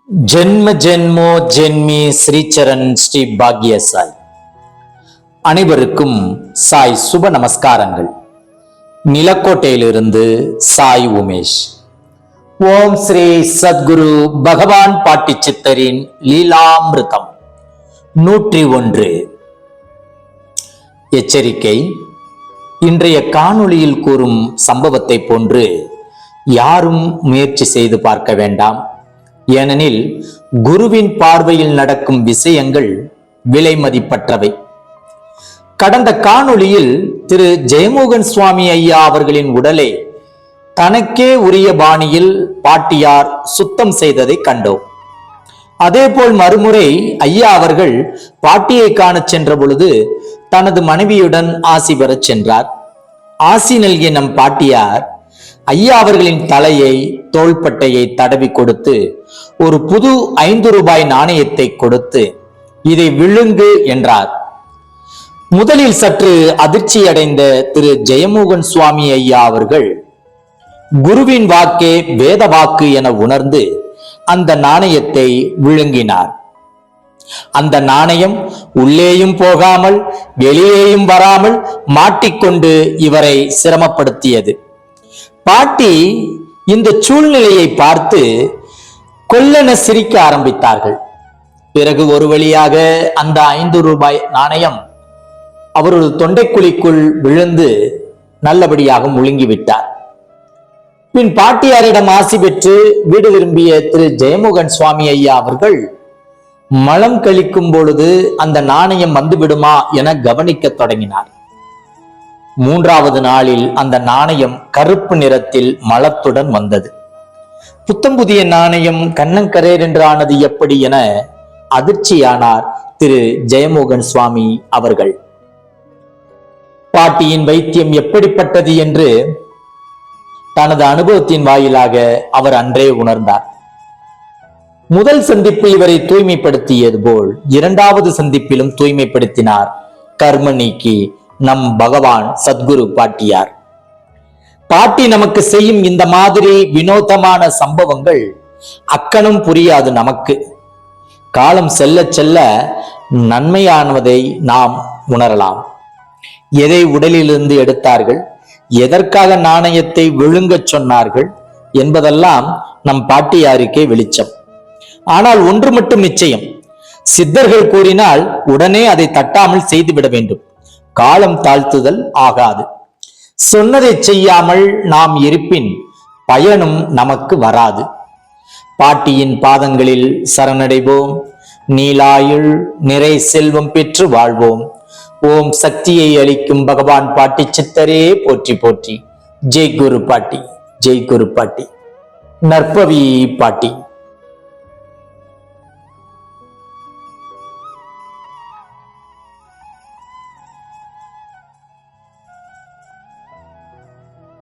ஜென்ம ஜென்மோ ஜென்மி ஸ்ரீச்சரண் ஸ்ரீ பாக்ய சாய். அனைவருக்கும் சாய் சுப நமஸ்காரங்கள். நிலக்கோட்டையிலிருந்து சாய் உமேஷ். ஓம் ஸ்ரீ சத்குரு பகவான் பாட்டி சித்தரின் லீலாமிருதம் 101. எச்சரிக்கை. இன்றைய காணொளியில் கூறும் சம்பவத்தை போன்று யாரும் முயற்சி செய்து பார்க்க வேண்டாம். ஏனெனில் குருவின் பார்வையில் நடக்கும் விஷயங்கள் விலை மதிப்பற்றவை. கடந்த காணொளியில் திரு ஜெயமோகன் சுவாமி ஐயா அவர்களின் உடலை தனக்கே உரிய பாணியில் பாட்டியார் சுத்தம் செய்ததை கண்டோம். அதேபோல் மறுமுறை ஐயா அவர்கள் பாட்டியை காண சென்ற பொழுது தனது மனைவியுடன் ஆசி பெறச் சென்றார். ஆசி நல்கிய நம் பாட்டியார் ஐயா அவர்களின் தலையை தோள்பட்டையை தடவி கொடுத்து ஒரு புது 5 ரூபாய் நாணயத்தை கொடுத்து இதை விழுங்கு என்றார். முதலில் சற்று அதிர்ச்சி அடைந்த திரு ஜெயமோகன் சுவாமி ஐயா அவர்கள் குருவின் வாக்கே வேத வாக்கு என உணர்ந்து அந்த நாணயத்தை விழுங்கினார். அந்த நாணயம் உள்ளேயும் போகாமல் வெளியேயும் வராமல் மாட்டிக்கொண்டு இவரை சிரமப்படுத்தியது. பாட்டி இந்த சூழ்நிலையை பார்த்து கொல்லென சிரிக்க ஆரம்பித்தார்கள். பிறகு ஒரு வழியாக அந்த 5 ரூபாய் நாணயம் அவரது தொண்டைக்குழிக்குள் விழுந்து நல்லபடியாக முழுங்கிவிட்டார். பின் பாட்டியாரிடம் ஆசி பெற்று வீடு திரும்பிய திரு ஜெயமோகன் சுவாமி ஐயா அவர்கள் மலம் கழிக்கும் பொழுது அந்த நாணயம் வந்துவிடுமா என கவனிக்க தொடங்கினார். 3வது நாளில் அந்த நாணயம் கருப்பு நிறத்தில் மலத்துடன் வந்தது. புத்தம் புதிய நாணயம் கண்ணங்கரேர் என்று ஆனது எப்படி என அதிர்ச்சியானார் திரு ஜெயமோகன் சுவாமி அவர்கள். பாட்டியின் வைத்தியம் எப்படிப்பட்டது என்று தனது அனுபவத்தின் வாயிலாக அவர் அன்றே உணர்ந்தார். முதல் சந்திப்பில் இவரை தூய்மைப்படுத்தியது போல் 2வது சந்திப்பிலும் தூய்மைப்படுத்தினார் கர்ம நீக்கி நம் பகவான் சத்குரு பாட்டியார். பாட்டி நமக்கு செய்யும் இந்த மாதிரி வினோதமான சம்பவங்கள் அக்கணும் புரியாது நமக்கு. காலம் செல்ல செல்ல நன்மையானதை நாம் உணரலாம். எதை உடலிலிருந்து எடுத்தார்கள், எதற்காக நாணயத்தை விழுங்கச் சொன்னார்கள் என்பதெல்லாம் நம் பாட்டியாருக்கே வெளிச்சம். ஆனால் ஒன்று மட்டும் நிச்சயம், சித்தர்கள் கூறினால் உடனே அதை தட்டாமல் செய்துவிட வேண்டும். காலம் தாழ்த்துதல் ஆகாது. சொன்னதை செய்யாமல் நாம் இருப்பின் பயனும் நமக்கு வராது. பாட்டியின் பாதங்களில் சரணடைவோம். நீலாயுள் நிறை செல்வம் பெற்று வாழ்வோம். ஓம் சக்தியை அளிக்கும் பகவான் பாட்டி சித்தரே போற்றி போற்றி. ஜெய் குரு பாட்டி, ஜெய் குரு பாட்டி. நற்பவி பாட்டி.